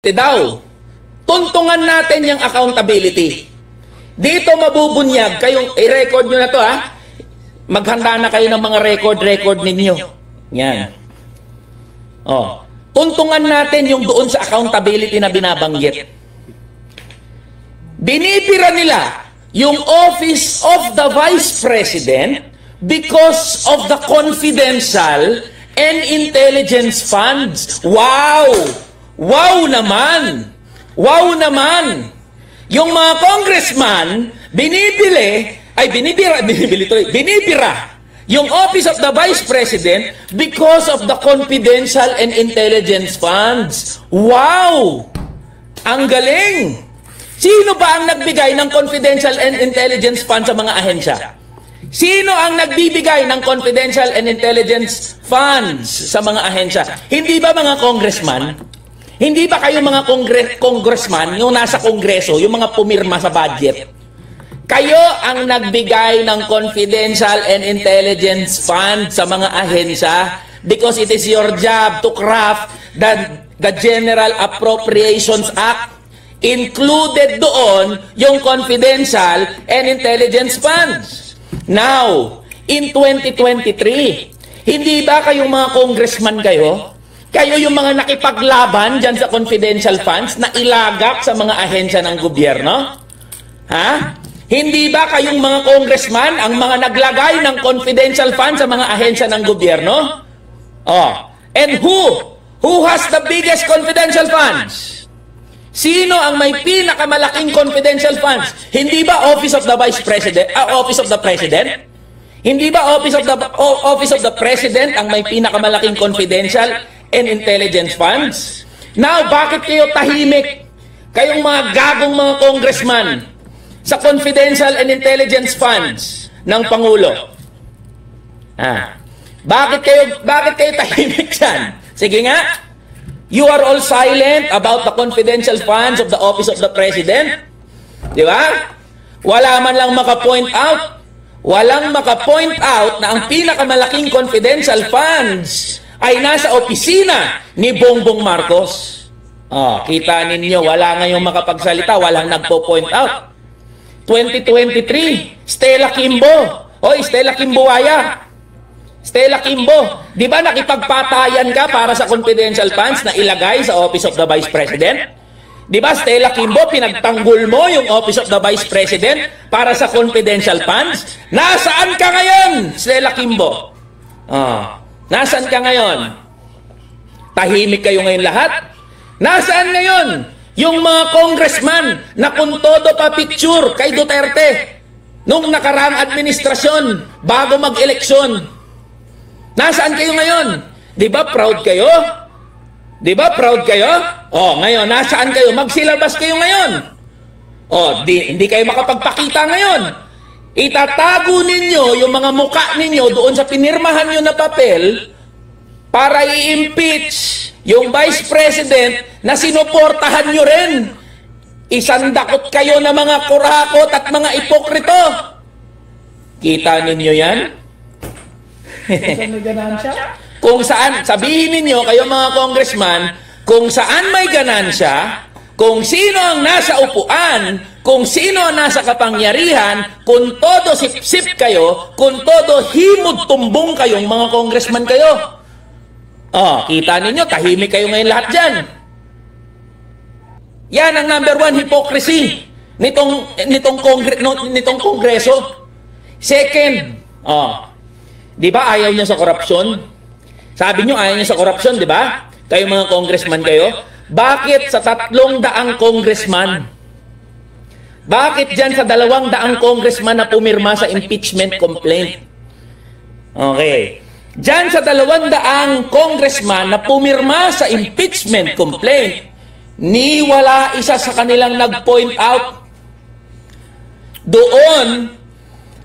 daw, tuntungan natin yung accountability. Dito mabubunyag, kayong i-record nyo na to ha. Maghanda na kayo ng mga record ninyo. Yan. Oh. Tuntungan natin yung doon sa accountability na binabanggit. Binibira nila yung office of the Vice President because of the confidential and intelligence funds. Wow! Wow naman! Wow naman! Yung mga congressman, binibira yung Office of the Vice President because of the confidential and intelligence funds. Wow! Ang galing! Sino ba ang nagbigay ng confidential and intelligence funds sa mga ahensya? Sino ang nagbibigay ng confidential and intelligence funds sa mga ahensya? Hindi ba mga congressman? Hindi ba kayo mga congressman, yung nasa kongreso, yung mga pumirma sa budget? Kayo ang nagbigay ng confidential and intelligence fund sa mga ahensya because it is your job to craft the General Appropriations Act. Included doon yung confidential and intelligence funds. Now, in 2023, hindi ba kayong mga congressman kayo? Kayo yung mga nakipaglaban dyan sa confidential funds na ilagak sa mga ahensya ng gobyerno? Ha? Hindi ba kayong mga congressman ang mga naglagay ng confidential funds sa mga ahensya ng gobyerno? Oh. And who has the biggest confidential funds? Sino ang may pinakamalaking confidential funds? Hindi ba Office of the Vice President, Office of the President? Hindi ba Office of the President ang may pinakamalaking confidential and intelligence funds? Now, bakit kayo tahimik? Kayong mga gagong mga congressman sa confidential and intelligence funds ng Pangulo. Bakit kayo tahimik dyan? Sige nga. You are all silent about the confidential funds of the Office of the President. Di ba? Wala man lang maka-point out. Walang maka-point out na ang pinakamalaking confidential funds ay nasa opisina ni Bongbong Marcos. Kita ninyo, wala ngayong makapagsalita, walang nagpo-point out. 2023, Stella Kimbo. Oy, Stella Kimbuaya. Stella Kimbo, di ba nakipagpatayan ka para sa confidential funds na ilagay sa Office of the Vice President? Di ba Stella Kimbo, pinagtanggol mo yung Office of the Vice President para sa confidential funds? Nasaan ka ngayon, Stella Kimbo? Nasaan ka ngayon? Tahimik kayo ngayon lahat? Nasaan ngayon yung mga congressman na kung todo pa picture kay Duterte nung nakaraang administrasyon bago mag-eleksyon? Nasaan kayo ngayon? Di ba proud kayo? Di ba proud kayo? Ngayon, nasaan kayo? Magsilabas kayo ngayon. Hindi kayo makapagpakita ngayon. Itatago ninyo yung mga muka ninyo doon sa pinirmahan nyo na papel para i-impeach yung Vice President na sinuportahan nyo rin. Isandakot kayo na mga kurakot at mga ipokrito. Kita ninyo yan? Kung saan, sabihin ninyo kayo mga congressman, kung saan may ganansya, kung sino ang nasa upuan, kung sino ang nasa kapangyarihan, kung todo sip-sip kayo, kung todo himod-tumbong kayong mga congressman kayo. Kita ninyo, tahimik kayo ngayon lahat dyan. Yan ang number one hypocrisy nitong kongreso. Second, di ba ayaw niya sa korupsyon? Sabi niyo ayaw niya sa korupsyon, di ba? Kayo mga congressman kayo. Bakit sa 300 congressman? Bakit dyan sa 200 congressman na pumirma sa impeachment complaint? Okay. Dyan sa 200 congressman na pumirma sa impeachment complaint, ni wala isa sa kanilang nag-point out doon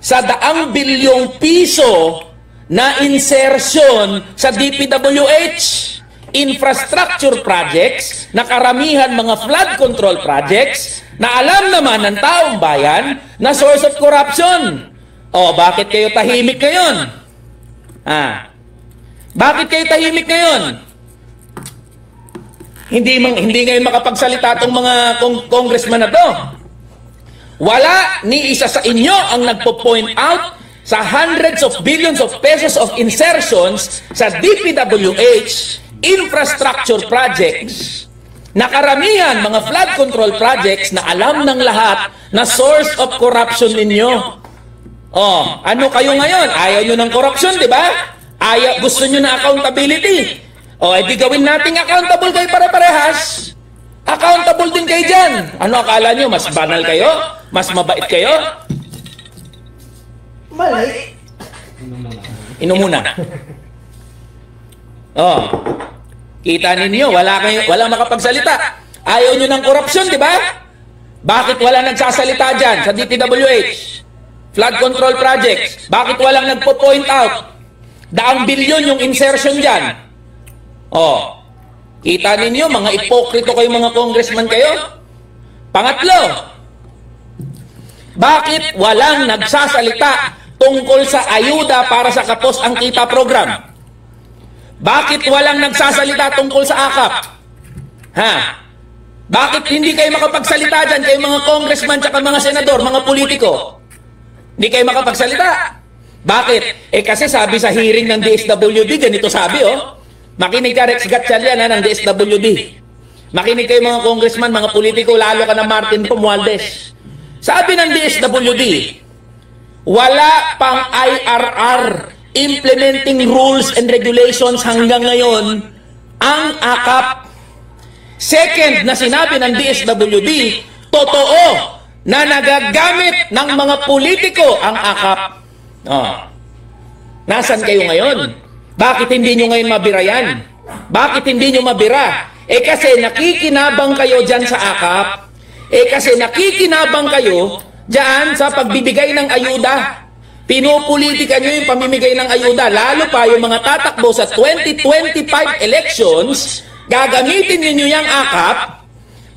sa 100 bilyong piso na insertion sa DPWH infrastructure projects na karamihan mga flood control projects na alam naman ng taong bayan na source of corruption. Bakit kayo tahimik ngayon? Bakit kayo tahimik ngayon? Hindi ngayon makapagsalita itong mga congressman na to. Wala ni isa sa inyo ang nagpo-point out sa hundreds of billions of pesos of insertions sa DPWH infrastructure projects na karamihan mga flood control projects na alam ng lahat na source of corruption ninyo. Oh, ano kayo ngayon? Ayaw nyo ng corruption, di ba? Gusto nyo na accountability. O, edi gawin nating accountable kayo pare-parehas. Accountable din kayo dyan. Ano akala nyo? Mas banal kayo? Mas mabait kayo? Mali. Inom muna. Oh, kita ninyo, wala makapagsalita. Ayaw nyo ng korupsyon, di ba? Bakit wala nagsasalita dyan sa DPWH? Flood control projects. Bakit walang nagpo-point out? Daang bilyon yung insertion dyan. Oh, kita ninyo, mga ipokrito kayo, mga congressman kayo. Pangatlo, bakit walang nagsasalita tungkol sa ayuda para sa Kapos ang Kita program? Bakit walang nagsasalita tungkol sa AKAP? Ha? Bakit hindi kayo makapagsalita dyan, kayo mga congressman tsaka mga senador, mga politiko? Hindi kayo makapagsalita. Bakit? Kasi sabi sa hearing ng DSWD, ganito sabi, oh. Makinig ka, Rex Gatchalian, ng DSWD. Makinig kayo mga congressman, mga politiko, lalo ka na Martin Romualdez. Sabi ng DSWD, wala pang IRR, implementing rules and regulations hanggang ngayon, ang AKAP. Second na sinabi ng DSWD, totoo na nagagamit ng mga politiko ang AKAP. Oh. Nasaan kayo ngayon? Bakit hindi nyo ngayon mabira yan? Bakit hindi nyo mabira? Kasi nakikinabang kayo dyan sa AKAP. Kasi nakikinabang kayo dyan sa pagbibigay ng ayuda. Pinupolitika nyo yung pamimigay ng ayuda. Lalo pa yung mga tatakbo sa 2025 elections, gagamitin niyo yung AKAP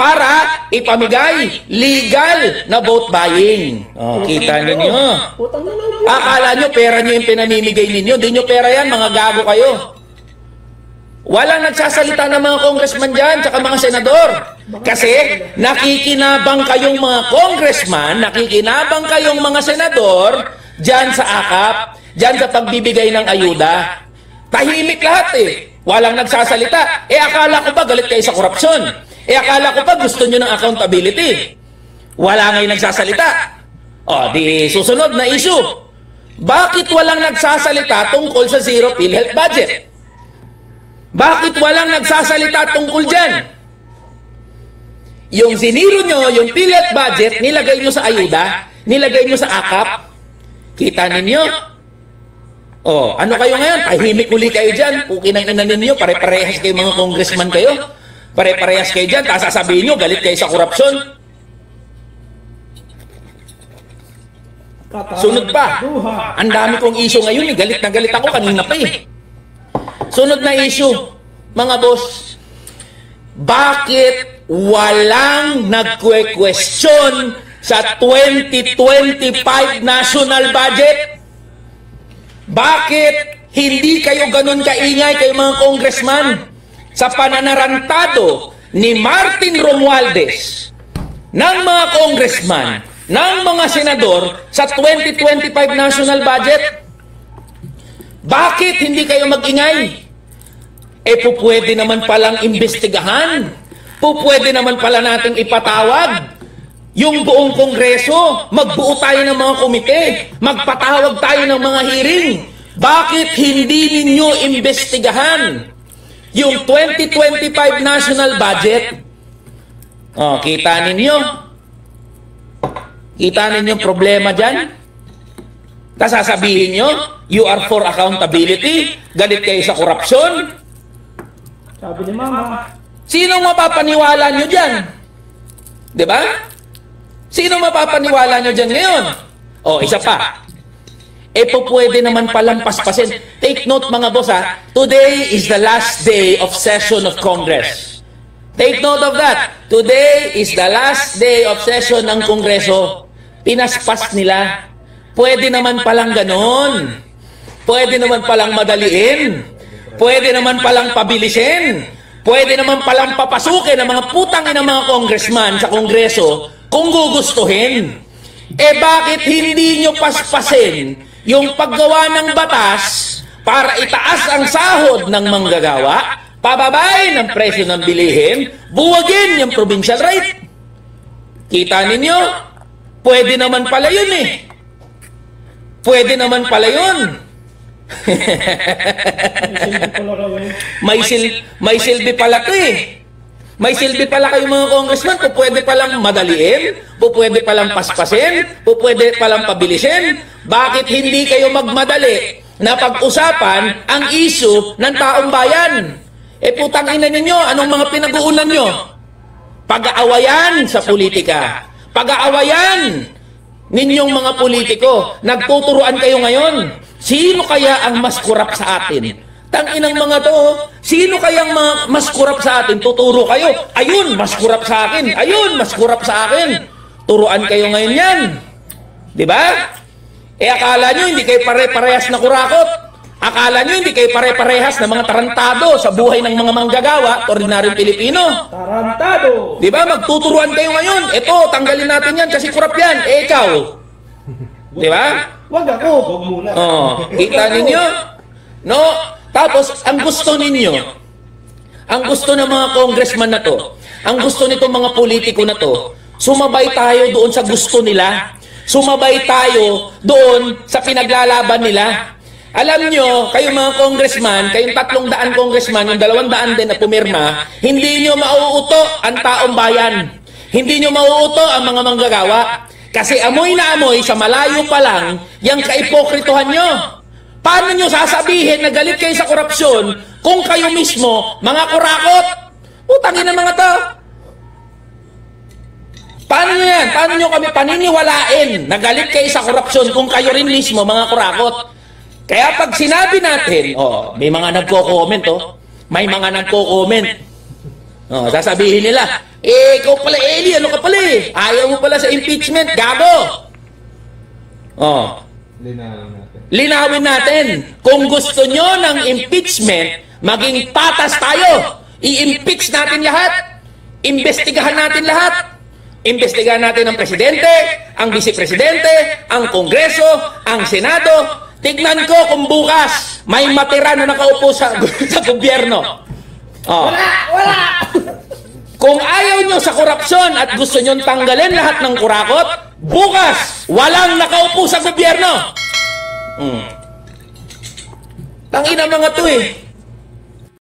para ipamigay legal na vote buying. Oh, kita ninyo. Akala nyo pera nyo yung pinamimigay ninyo. Di nyo pera yan, mga gago kayo. Walang nagsasalita ng mga congressman dyan, tsaka mga senador. Kasi nakikinabang kayong mga congressman, nakikinabang kayong mga senador dyan sa AKAP, dyan sa pagbibigay ng ayuda. Tahimik lahat eh. Walang nagsasalita. Akala ko ba galit kayo sa korupsyon? Akala ko pa gusto nyo ng accountability. Wala ngayon nagsasalita. O, di susunod na issue. Bakit walang nagsasalita tungkol sa zero PhilHealth budget? Bakit walang nagsasalita tungkol dyan? Yung ziniro nyo, yung PhilHealth budget, nilagay nyo sa ayuda, nilagay nyo sa AKAP, kita ninyo? O, ano kayo ngayon? Tahimik uli kayo dyan. Pukinang ina ninyo, pare-parehas kayo mga congressman kayo. Pare-parehas kayo dyan, tapos sasabihin nyo, galit kayo sa korupsyon. Sunod pa. Ang dami kong issue ngayon, galit na galit ako, kanina pa eh. Sunod na issue, mga boss. Bakit walang nagque-question sa 2025 national budget? Bakit hindi kayo ganun kaingay kayo mga congressman? Sa pananarantado ni Martin Romualdez ng mga congressman, ng mga senador sa 2025 national budget. Bakit hindi kayo mag-ingay? Pwede naman palang imbestigahan. Pwede naman pala nating ipatawag yung buong kongreso. Magbuo tayo ng mga komite. Magpatawag tayo ng mga hearing. Bakit hindi ninyo imbestigahan yung 2025 national budget? Oh, kita ninyo? Kita ninyo problema dyan? Tapos sasabihin nyo, you are for accountability, galit kayo sa korupsyon. Sabi ni Mama. Sino mapapaniwala nyo dyan? Diba? Sino mapapaniwala nyo dyan ngayon? O, isa pa. Pwede naman palang paspasin. Take note mga boss ha, today is the last day of session of Congress. Take note of that. Today is the last day of session ng Kongreso. Pinaspas nila. Pwede naman palang ganon. Pwede naman palang madaliin. Pwede naman palang pabilisin. pwede naman palang papasukin ng mga putang ina mga congressman sa Kongreso kung gugustuhin. Eh bakit hindi nyo paspasin yung paggawa ng batas para itaas ang sahod ng manggagawa, pababain ang presyo ng bilihin, buwagin yung provincial rate? Kita ninyo? Pwede naman pala yun eh. Pwede naman pala yun. May silbi pala to eh. May silbi pala kayo mga congressman, po pwede palang madaliin, po pwede palang paspasin, po pwede palang pabilisin. Bakit hindi kayo magmadali na pag-usapan ang issue ng taong bayan? Eh putang ina ninyo, anong mga pinag-uulan nyo? Pag-aawayan sa politika. Pag-aawayan ninyong mga politiko. Nagtuturuan kayo ngayon. Sino kaya ang mas kurap sa atin? Tanginang mga to, sino kayang mas kurap sa atin? Tuturo kayo. Ayun, mas kurap sa akin. Ayun, mas kurap sa akin. Turuan kayo ngayon yan. Diba? Eh akala nyo hindi kayo pare-parehas na kurakot. Akala nyo hindi kayo pare-parehas na mga tarantado sa buhay ng mga manggagawa, ordinaryong Pilipino. Tarantado! Diba? Magtuturuan kayo ngayon. Ito, tanggalin natin yan kasi kurap yan. Eh ikaw. Diba? Wag ako. Wag muna. Oh, kita ninyo? No? Tapos, ang gusto ninyo, ang gusto ng mga congressman na to, ang gusto nitong mga politiko na to, sumabay tayo doon sa gusto nila. Sumabay tayo doon sa pinaglalaban nila. Alam nyo, kayong mga congressman, kayong 300 congressman, yung 200 din na pumirma, hindi nyo mauuto ang taong bayan. Hindi nyo mauuto ang mga manggagawa. Kasi amoy na amoy, sa malayo pa lang, yung kaipokrituhan nyo. Paano nyo sasabihin na galit kayo sa korupsyon kung kayo mismo, mga kurakot? Utangin na mga to. Paano nyo yan? Paano nyo kami paniniwalain na galit kayo sa korupsyon kung kayo rin mismo, mga kurakot? Kaya pag sinabi natin, oh, may mga nagko-comment, oh. May mga nagko-comment. Oh, sasabihin nila, eh, ikaw pala, Eli, ano ka pala eh? Ayaw mo pala sa impeachment, gago. Oh. Linawin natin. Kung gusto nyo ng impeachment, maging patas tayo. I-impeach natin lahat. Imbestigahan natin lahat. Imbestigahan natin ang presidente, ang vice-presidente, ang kongreso, ang senado. Tignan ko kung bukas may matira na nakaupo sa gobyerno. Oh. Wala! Kung ayaw nyo sa korupsyon at gusto nyo tanggalin lahat ng kurakot, bukas walang nakaupo sa gobyerno. Tangina mga to eh.